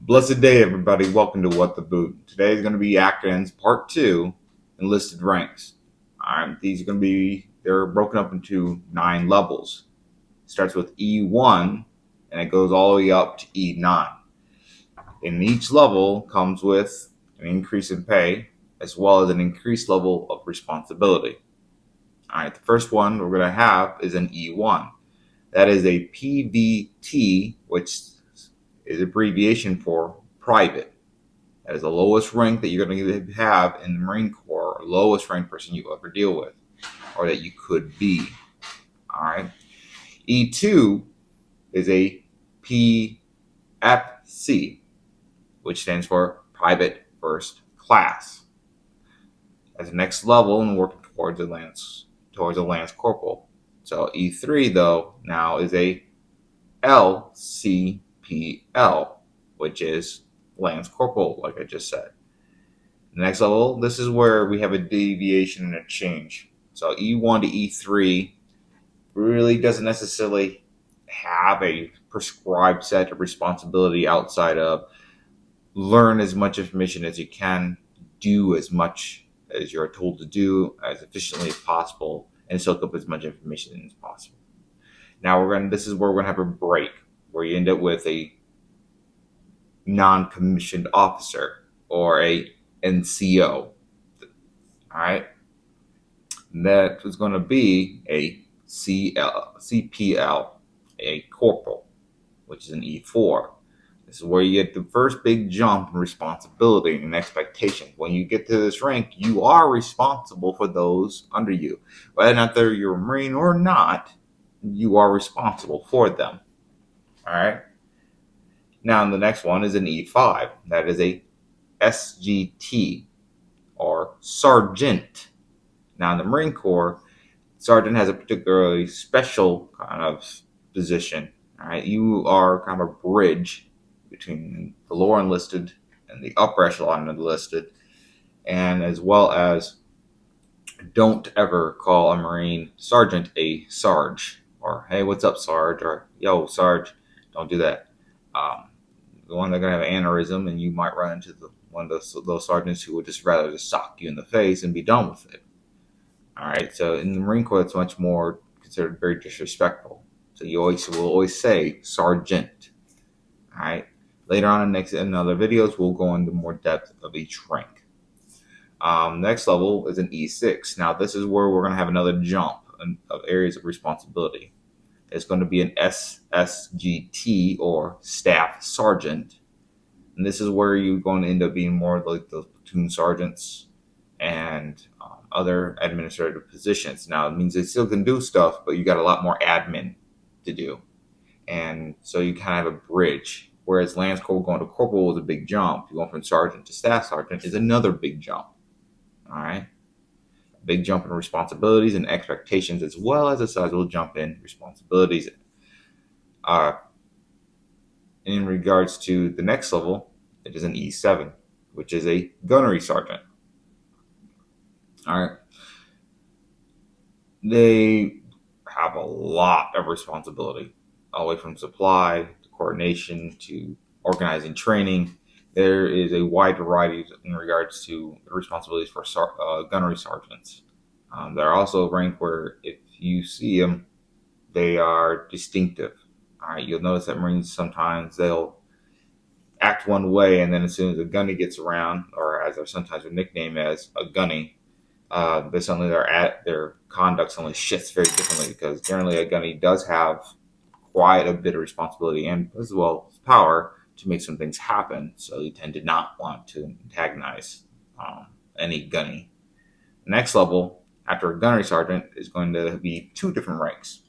Blessed day, everybody. Welcome to What the Boot. Today is going to be Acronyms Part 2, Enlisted Ranks. These are going to be, they're broken up into 9 levels. It starts with E1, and it goes all the way up to E9. And each level comes with an increase in pay, as well as an increased level of responsibility. The first one we're going to have is an E1. That is a PVT, which is abbreviation for private. That is the lowest rank that you're going to have in the Marine Corps, or lowest ranked person you ever deal with, or that you could be. All right. E2 is a PFC, which stands for Private First Class. As the next level, and working towards a lance corporal. So E3 though now is a LCPL, which is Lance Corporal, like I just said. The next level, this is where we have a deviation and a change. So E1 to E3 really doesn't necessarily have a prescribed set of responsibility outside of learn as much information as you can, do as much as you're told to do as efficiently as possible, and soak up as much information as possible. Now this is where we're gonna have a break, where you end up with a non-commissioned officer or a NCO. All right, and that is going to be a CPL, a corporal, which is an E4. This is where you get the first big jump in responsibility and expectation. When you get to this rank, you are responsible for those under you, whether or not you're a Marine or not. You are responsible for them. All right. Now, the next one is an E5. That is a SGT, or Sergeant. Now, in the Marine Corps, Sergeant has a particularly special kind of position. All right. You are kind of a bridge between the lower enlisted and the upper echelon enlisted, and as well as don't ever call a Marine sergeant a sarge, or hey, what's up, Sarge, or yo, Sarge. Don't do that. The one they're gonna have an aneurysm, and you might run into one of those sergeants who would just rather just sock you in the face and be done with it. All right. So in the Marine Corps, it's much more considered very disrespectful. So you will always say sergeant. All right. Later on in other videos, we'll go into more depth of each rank. Next level is an E6. Now, this is where we're going to have another jump of areas of responsibility. It's going to be an SSGT, or Staff Sergeant. And this is where you're going to end up being more like the platoon sergeants and other administrative positions. Now, it means they still can do stuff, but you got a lot more admin to do. And so you kind of have a bridge. Whereas Lance Corporal going to Corporal is a big jump. Going from Sergeant to Staff Sergeant is another big jump. All right. Big jump in responsibilities and expectations, as well as a sizable jump in responsibilities. In regards to the next level, it is an E7, which is a Gunnery Sergeant. All right. They have a lot of responsibility, all the way from supply to coordination to organizing training. There is a wide variety in regards to responsibilities for gunnery sergeants. They're also ranked where if you see them, they are distinctive. All right, you'll notice that Marines sometimes they'll act one way, and then as soon as a gunny gets around, or as they're sometimes nicknamed as a gunny, their conduct suddenly shifts very differently, because generally a gunny does have quite a bit of responsibility and as well as power to make some things happen. So you tend to not want to antagonize any gunny. The next level after a gunnery sergeant is going to be 2 different ranks,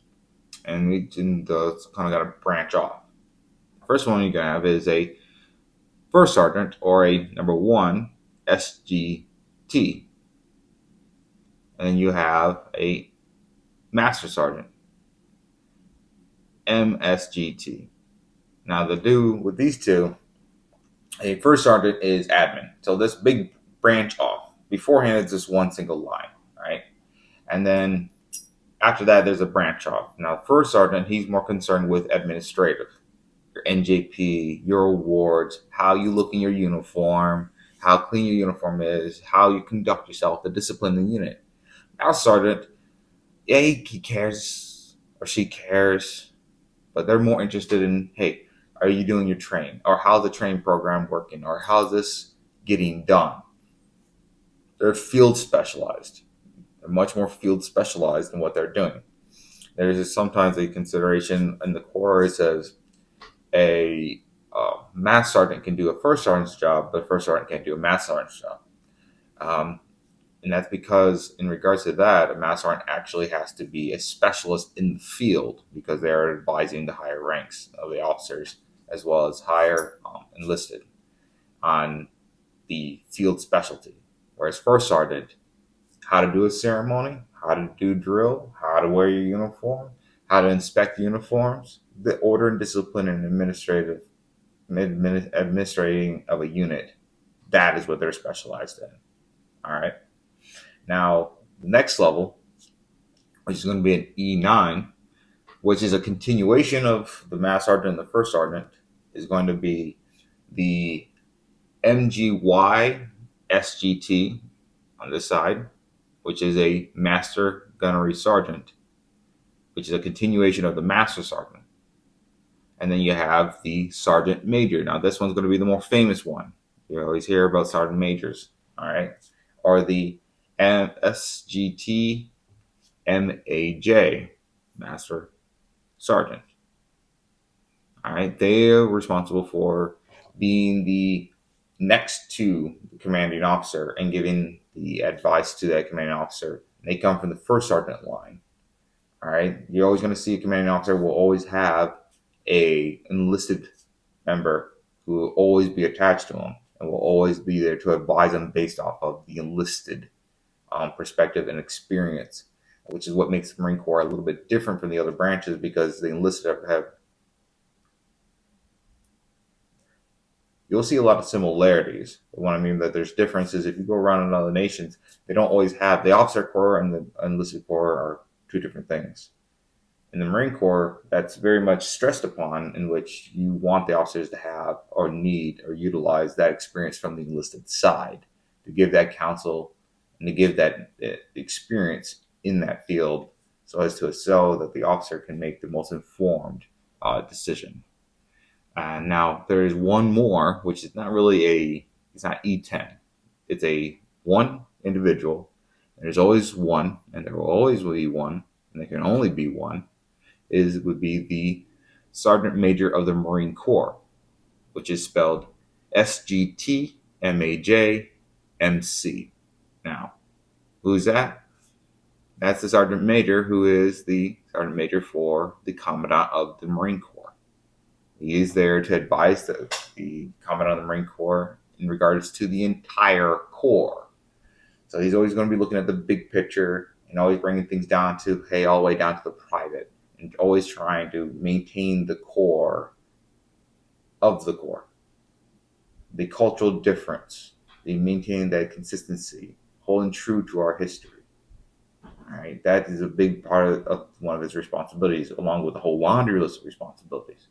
and we kind of got to branch off. The first one you're going to have is a first sergeant, or a number 1 SGT, and then you have a master sergeant, MSGT. Now, the do with these two, a first sergeant is admin. So this big branch off. Beforehand, it's just one single line, right? And then after that, there's a branch off. Now, first sergeant, he's more concerned with administrative your NJP, your awards, how you look in your uniform, how clean your uniform is, how you conduct yourself, the discipline in the unit. Now, sergeant, yeah, he cares or she cares, but they're more interested in, hey, are you doing your training? Or how's the training program working? Or how's this getting done? They're field specialized. They're much more field specialized in what they're doing. There's sometimes a consideration in the Corps. It says a mass sergeant can do a first sergeant's job, but a first sergeant can't do a mass sergeant's job. And that's because, in regards to that, a mass sergeant actually has to be a specialist in the field because they are advising the higher ranks of the officers as well as higher enlisted on the field specialty. Whereas first sergeant, how to do a ceremony, how to do drill, how to wear your uniform, how to inspect uniforms, the order and discipline and administrating of a unit. That is what they're specialized in. All right. Now, the next level, which is going to be an E9, which is a continuation of the mass sergeant and the first sergeant, is going to be the MGY SGT on this side, which is a master gunnery sergeant, which is a continuation of the master sergeant. And then you have the sergeant major. Now, this one's going to be the more famous one. You always hear about sergeant majors, all right? Or the SGT MAJ, master sergeant. All right, they are responsible for being the next to the commanding officer and giving the advice to that commanding officer. They come from the first sergeant line. All right, you're always going to see a commanding officer will always have a enlisted member who will always be attached to him and will always be there to advise them based off of the enlisted perspective and experience, which is what makes the Marine Corps a little bit different from the other branches because the enlisted have. You'll see a lot of similarities. But what I mean that there's differences. If you go around in other nations, they don't always have the officer corps and the enlisted corps are two different things. In the Marine Corps, that's very much stressed upon, in which you want the officers to have or need or utilize that experience from the enlisted side to give that counsel and to give that experience in that field so as to so that the officer can make the most informed decision. Now there is one more, which is not really it's not E10. It's a one individual. There's always one, and there will always be one, and there can only be one. Would be the Sergeant Major of the Marine Corps, which is spelled SGT MAJ MC. Now, who's that? That's the Sergeant Major, who is the Sergeant Major for the Commandant of the Marine Corps. He is there to advise the Commandant of the Marine Corps in regards to the entire Corps. So he's always going to be looking at the big picture and always bringing things down to, hey, all the way down to the private, and always trying to maintain the core of the Corps, the cultural difference, the maintaining that consistency, holding true to our history. All right, that is a big part of one of his responsibilities, along with a whole laundry list of responsibilities.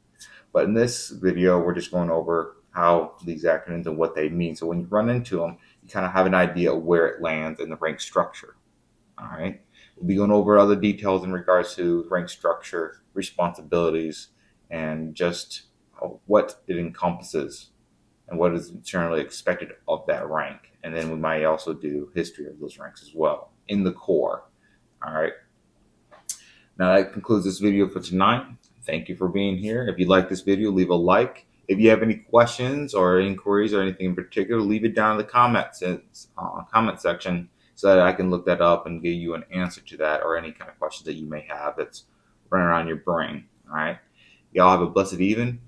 But in this video, we're just going over how these acronyms and what they mean. So when you run into them, you kind of have an idea of where it lands in the rank structure. All right. We'll be going over other details in regards to rank structure, responsibilities, and just what it encompasses and what is generally expected of that rank. And then we might also do history of those ranks as well in the Corps. All right. Now that concludes this video for tonight. Thank you for being here. If you like this video, leave a like. If you have any questions or inquiries or anything in particular, leave it down in the comment section so that I can look that up and give you an answer to that or any kind of questions that you may have that's running around your brain. All right. Y'all have a blessed evening.